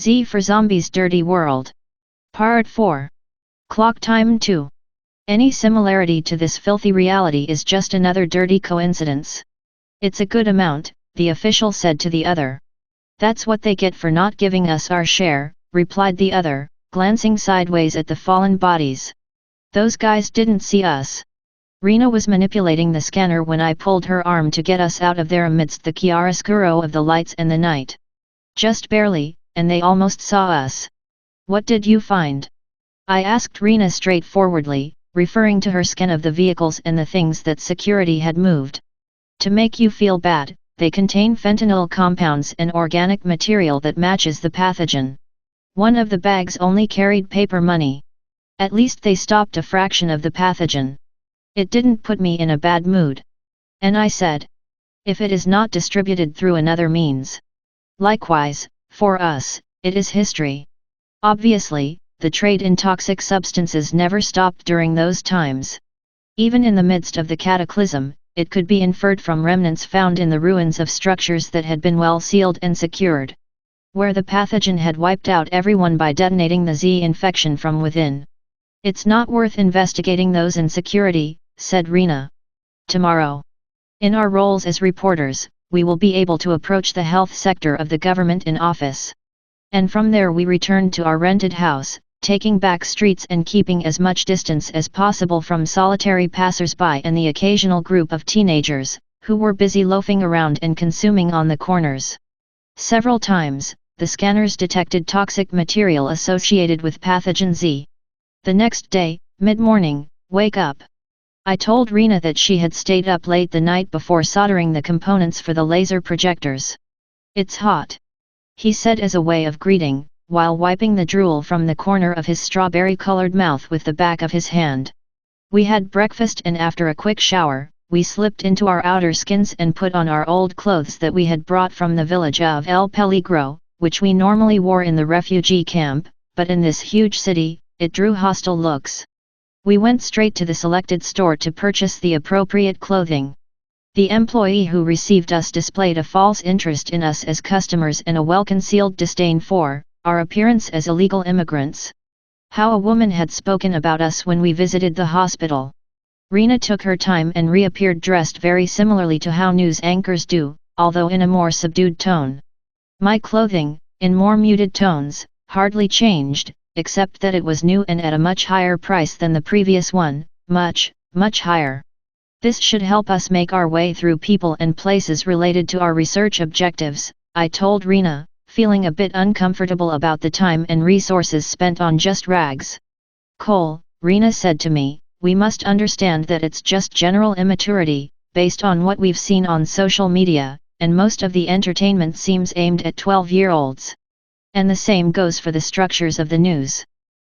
Z for Zombies Dirty World. Part 4. CLOCKTIME2. Any similarity to this filthy reality is just another dirty coincidence. It's a good amount, the official said to the other. That's what they get for not giving us our share, replied the other, glancing sideways at the fallen bodies. Those guys didn't see us. Rena was manipulating the scanner when I pulled her arm to get us out of there amidst the chiaroscuro of the lights and the night. Just barely, and they almost saw us. What did you find? I asked Rena straightforwardly, referring to her scan of the vehicles and the things that security had moved. To make you feel bad, they contain fentanyl compounds and organic material that matches the pathogen. One of the bags only carried paper money. At least they stopped a fraction of the pathogen. It didn't put me in a bad mood. And I said, if it is not distributed through another means. Likewise, for us, it is history. Obviously, the trade in toxic substances never stopped during those times. Even in the midst of the cataclysm, it could be inferred from remnants found in the ruins of structures that had been well sealed and secured. Where the pathogen had wiped out everyone by detonating the Z infection from within. It's not worth investigating those in security, said Rena. Tomorrow. In our roles as reporters, we will be able to approach the health sector of the government in office. And from there we returned to our rented house, taking back streets and keeping as much distance as possible from solitary passers-by and the occasional group of teenagers, who were busy loafing around and consuming on the corners. Several times, the scanners detected toxic material associated with pathogen Z. The next day, mid-morning, wake up. I told Rena that she had stayed up late the night before soldering the components for the laser projectors. It's hot, he said as a way of greeting, while wiping the drool from the corner of his strawberry-colored mouth with the back of his hand. We had breakfast and after a quick shower, we slipped into our outer skins and put on our old clothes that we had brought from the village of El Peligro, which we normally wore in the refugee camp, but in this huge city, it drew hostile looks. We went straight to the selected store to purchase the appropriate clothing. The employee who received us displayed a false interest in us as customers and a well-concealed disdain for our appearance as illegal immigrants. How a woman had spoken about us when we visited the hospital. Rena took her time and reappeared dressed very similarly to how news anchors do, although in a more subdued tone. My clothing, in more muted tones, hardly changed, except that it was new and at a much higher price than the previous one, much, much higher. This should help us make our way through people and places related to our research objectives, I told Rena, feeling a bit uncomfortable about the time and resources spent on just rags. Cole, Rena said to me, we must understand that it's just general immaturity, based on what we've seen on social media, and most of the entertainment seems aimed at 12-year-olds. And the same goes for the structures of the news.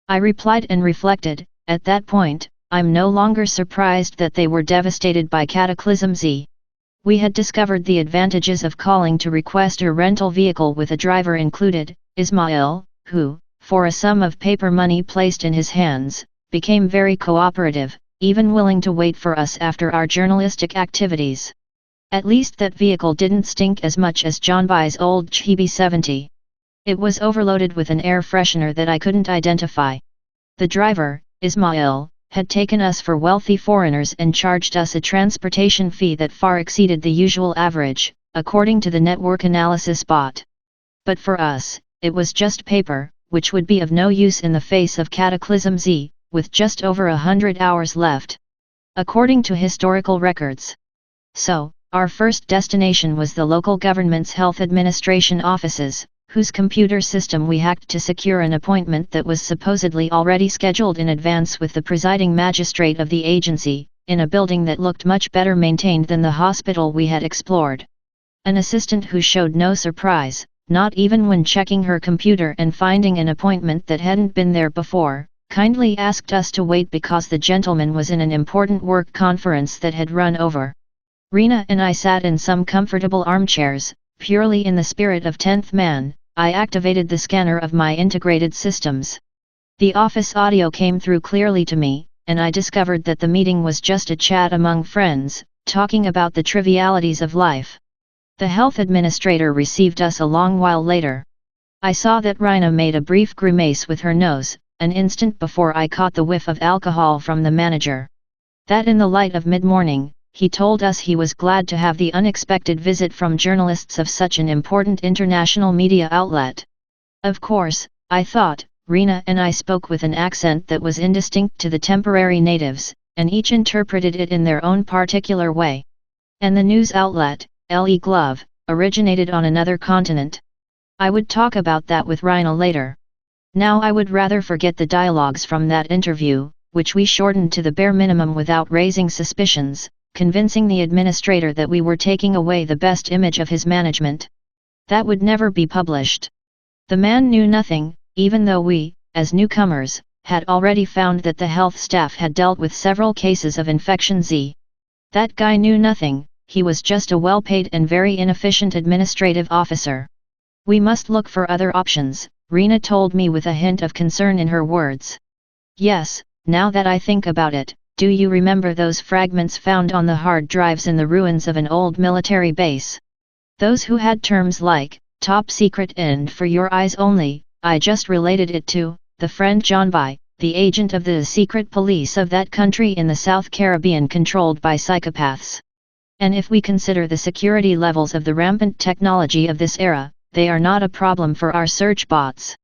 I replied and reflected, at that point, I'm no longer surprised that they were devastated by Cataclysm Z. We had discovered the advantages of calling to request a rental vehicle with a driver included, Ismail, who, for a sum of paper money placed in his hands, became very cooperative, even willing to wait for us after our journalistic activities. At least that vehicle didn't stink as much as John Bai's old Chibi 70. It was overloaded with an air freshener that I couldn't identify. The driver, Ismail, had taken us for wealthy foreigners and charged us a transportation fee that far exceeded the usual average, according to the network analysis bot. But for us, it was just paper, which would be of no use in the face of Cataclysm Z, with just over 100 hours left. According to historical records. So, our first destination was the local government's health administration offices, whose computer system we hacked to secure an appointment that was supposedly already scheduled in advance with the presiding magistrate of the agency, in a building that looked much better maintained than the hospital we had explored. An assistant who showed no surprise, not even when checking her computer and finding an appointment that hadn't been there before, kindly asked us to wait because the gentleman was in an important work conference that had run over. Rena and I sat in some comfortable armchairs, purely in the spirit of 10th Man. I activated the scanner of my integrated systems. The office audio came through clearly to me, and I discovered that the meeting was just a chat among friends, talking about the trivialities of life. The health administrator received us a long while later. I saw that Rhina made a brief grimace with her nose, an instant before I caught the whiff of alcohol from the manager. That in the light of mid-morning, he told us he was glad to have the unexpected visit from journalists of such an important international media outlet. Of course, I thought, Rhina and I spoke with an accent that was indistinct to the temporary natives, and each interpreted it in their own particular way. And the news outlet, Le Glove, originated on another continent. I would talk about that with Rhina later. Now I would rather forget the dialogues from that interview, which we shortened to the bare minimum without raising suspicions, convincing the administrator that we were taking away the best image of his management. That would never be published. The man knew nothing, even though we, as newcomers, had already found that the health staff had dealt with several cases of infection Z. That guy knew nothing, he was just a well-paid and very inefficient administrative officer. We must look for other options, Rhina told me with a hint of concern in her words. Yes, now that I think about it, do you remember those fragments found on the hard drives in the ruins of an old military base? Those who had terms like, top secret and for your eyes only, I just related it to, the friend John Bai, the agent of the secret police of that country in the South Caribbean controlled by psychopaths. And if we consider the security levels of the rampant technology of this era, they are not a problem for our search bots.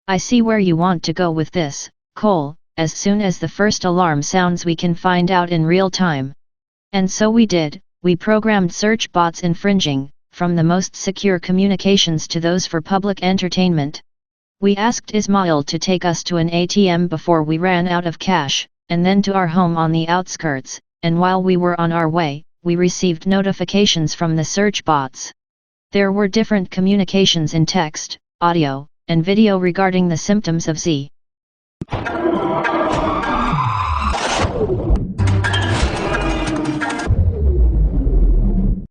I see where you want to go with this, Cole. As soon as the first alarm sounds we can find out in real time. And so we did, we programmed search bots infringing, from the most secure communications to those for public entertainment. We asked Ismail to take us to an ATM before we ran out of cash, and then to our home on the outskirts, and while we were on our way, we received notifications from the search bots. There were different communications in text, audio, and video regarding the symptoms of Z.